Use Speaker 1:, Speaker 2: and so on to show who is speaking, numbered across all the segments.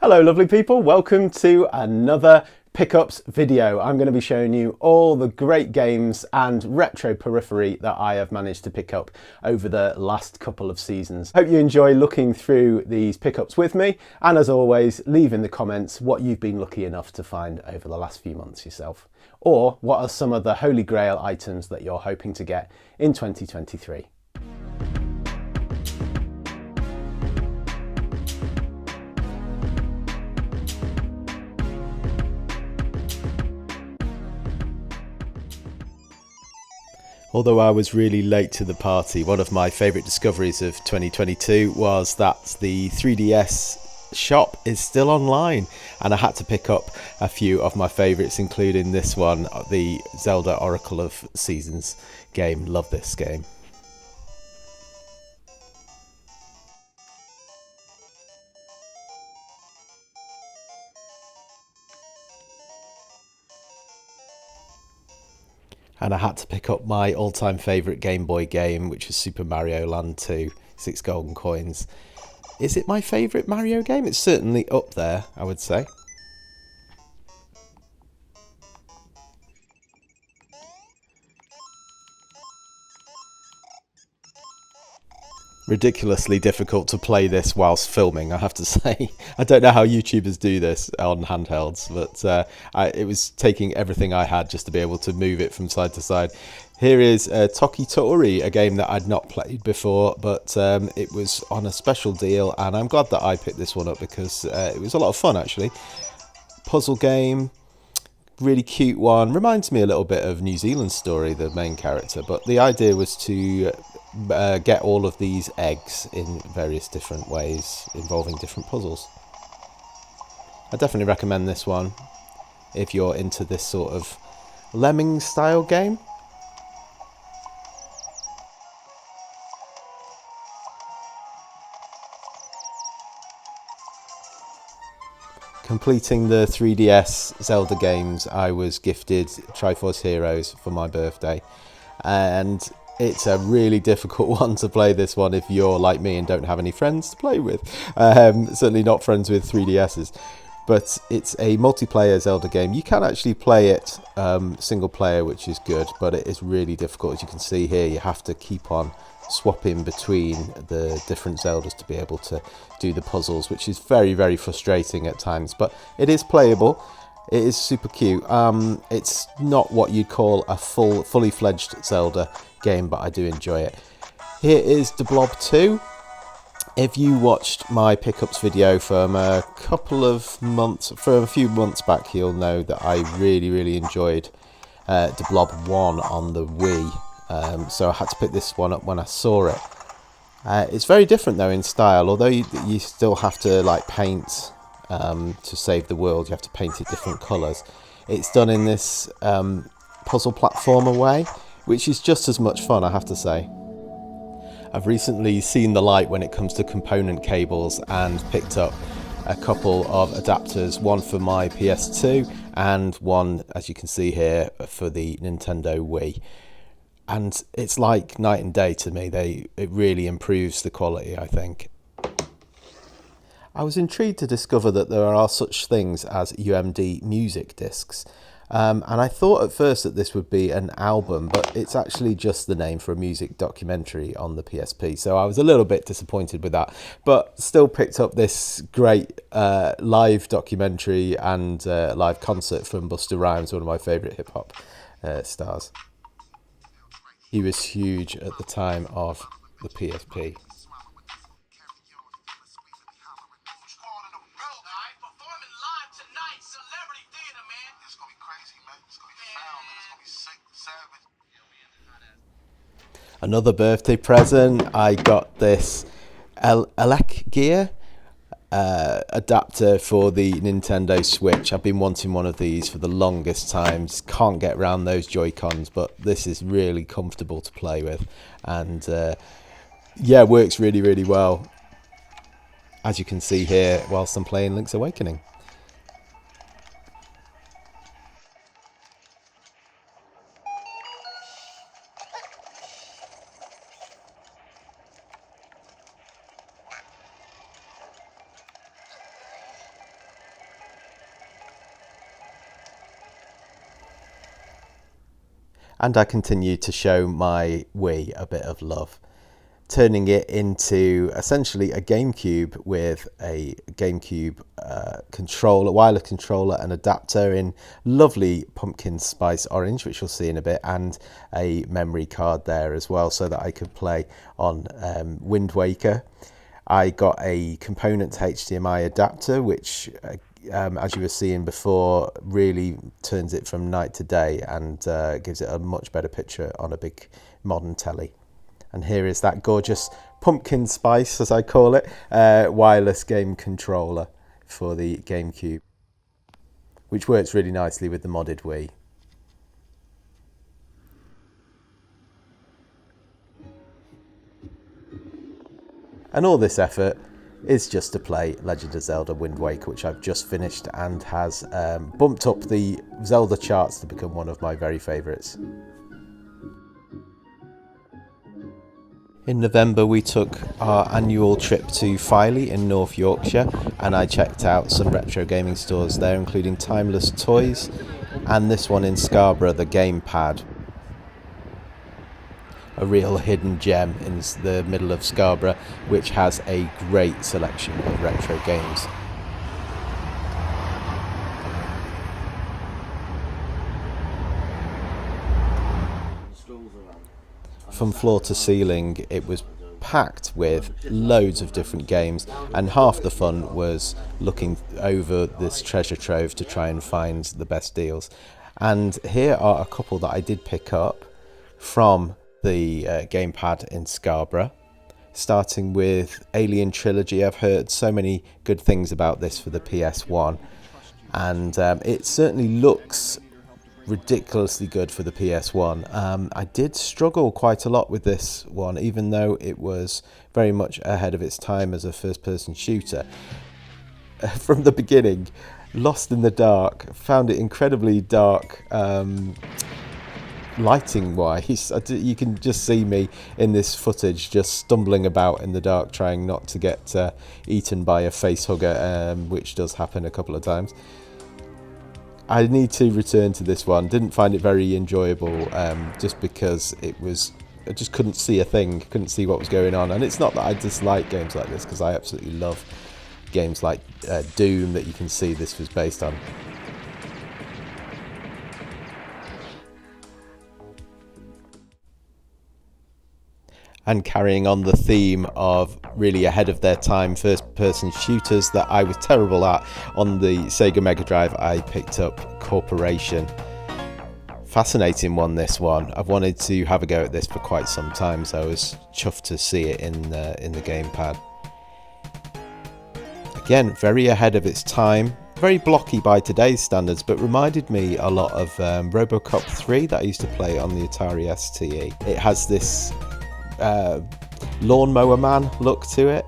Speaker 1: Hello lovely people, welcome to another pickups video. I'm going to be showing you all the great games and retro periphery that I have managed to pick up over the last couple of seasons. Hope you enjoy looking through these pickups with me, and as always leave in the comments what you've been lucky enough to find over the last few months yourself, or what are some of the holy grail items that you're hoping to get in 2023. Although I was really late to the party, one of my favourite discoveries of 2022 was that the 3DS shop is still online, and I had to pick up a few of my favourites, including this one, the Zelda Oracle of Seasons game. Love this game. And I had to pick up my all-time favourite Game Boy game, which was Super Mario Land 2, 6 golden coins. Is it my favourite Mario game? It's certainly up there, I would say. Ridiculously difficult to play this whilst filming, I have to say. I don't know how YouTubers do this on handhelds, but it was taking everything I had just to be able to move it from side to side. Here is Toki Tori, a game that I'd not played before, but it was on a special deal, and I'm glad that I picked this one up because it was a lot of fun actually. Puzzle game, really cute one. Reminds me a little bit of New Zealand Story, the main character, but the idea was to get all of these eggs in various different ways involving different puzzles. I definitely recommend this one if you're into this sort of lemming style game. Completing the 3DS Zelda games, I was gifted Triforce Heroes for my birthday, and it's a really difficult one to play, this one, if you're like me and don't have any friends to play with. Certainly not friends with 3DSs. But it's a multiplayer Zelda game. You can actually play it single player, which is good, but it is really difficult. As you can see here, you have to keep on swapping between the different Zeldas to be able to do the puzzles, which is very, very frustrating at times. But it is playable. It is super cute. It's not what you'd call a fully fledged Zelda game, but I do enjoy it. Here is the Blob 2. If you watched my pickups video from a few months back, you'll know that I really enjoyed the Blob 1 on the Wii. So I had to pick this one up when I saw it. It's very different though in style, although you still have to like paint to save the world. You have to paint it different colours. It's done in this puzzle platformer way, which is just as much fun, I have to say. I've recently seen the light when it comes to component cables and picked up a couple of adapters, one for my PS2 and one, as you can see here, for the Nintendo Wii. And it's like night and day to me. It really improves the quality, I think. I was intrigued to discover that there are such things as UMD music discs. And I thought at first that this would be an album, but it's actually just the name for a music documentary on the PSP. So I was a little bit disappointed with that, but still picked up this great live documentary and live concert from Busta Rhymes, one of my favourite hip-hop stars. He was huge at the time of the PSP. Another birthday present, I got this Elec Gear adapter for the Nintendo Switch. I've been wanting one of these for the longest time. Just can't get around those Joy-Cons, but this is really comfortable to play with, and yeah, works really well, as you can see here whilst I'm playing Link's Awakening. And I continued to show my Wii a bit of love, turning it into essentially a GameCube with a GameCube controller, wireless controller and adapter in lovely pumpkin spice orange, which you'll see in a bit, and a memory card there as well so that I could play on Windwaker. I got a component HDMI adapter, which as you were seeing before, really turns it from night to day and gives it a much better picture on a big modern telly. And here is that gorgeous pumpkin spice, as I call it, wireless game controller for the GameCube, which works really nicely with the modded Wii. And all this effort is just to play Legend of Zelda Wind Waker, which I've just finished and has bumped up the Zelda charts to become one of my very favourites. In November we took our annual trip to Filey in North Yorkshire, and I checked out some retro gaming stores there, including Timeless Toys and this one in Scarborough, the Gamepad. A real hidden gem in the middle of Scarborough, which has a great selection of retro games. From floor to ceiling, it was packed with loads of different games, and half the fun was looking over this treasure trove to try and find the best deals. And here are a couple that I did pick up from the Gamepad in Scarborough, starting with Alien Trilogy. I've heard so many good things about this for the PS1, and it certainly looks ridiculously good for the PS1. I did struggle quite a lot with this one, even though it was very much ahead of its time as a first-person shooter. From the beginning, lost in the dark, found it incredibly dark. Lighting wise, you can just see me in this footage just stumbling about in the dark, trying not to get eaten by a facehugger, which does happen a couple of times. I need to return to this one. Didn't find it very enjoyable, just because I just couldn't see a thing, couldn't see what was going on. And it's not that I dislike games like this, because I absolutely love games like Doom that you can see this was based on. And carrying on the theme of really ahead of their time first-person shooters that I was terrible at, on the Sega Megadrive I picked up Corporation. Fascinating one, this one. I've wanted to have a go at this for quite some time, so I was chuffed to see it in the Gamepad. Again, very ahead of its time. Very blocky by today's standards, but reminded me a lot of Robocop 3 that I used to play on the Atari STE. It has this lawnmower man look to it.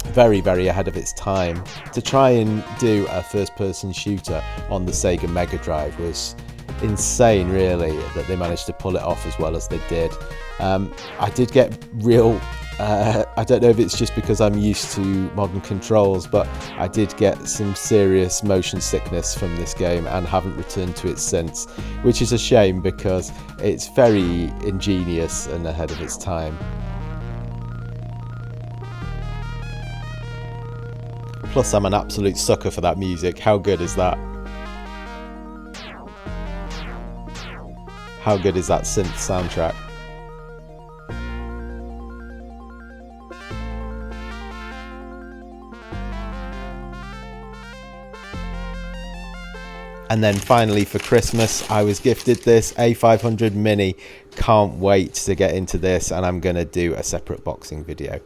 Speaker 1: Very, very ahead of its time. To try and do a first-person shooter on the Sega Mega Drive was insane, really, that they managed to pull it off as well as they did. I did get real... I don't know if it's just because I'm used to modern controls, but I did get some serious motion sickness from this game and haven't returned to it since, which is a shame because it's very ingenious and ahead of its time. Plus, I'm an absolute sucker for that music. How good is that? How good is that synth soundtrack? And then finally for Christmas, I was gifted this A500 Mini. Can't wait to get into this, and I'm going to do a separate boxing video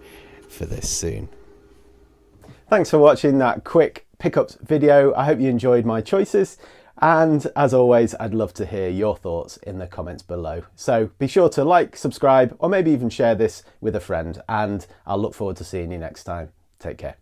Speaker 1: for this soon. Thanks for watching that quick pickups video. I hope you enjoyed my choices. And as always, I'd love to hear your thoughts in the comments below. So be sure to like, subscribe, or maybe even share this with a friend. And I'll look forward to seeing you next time. Take care.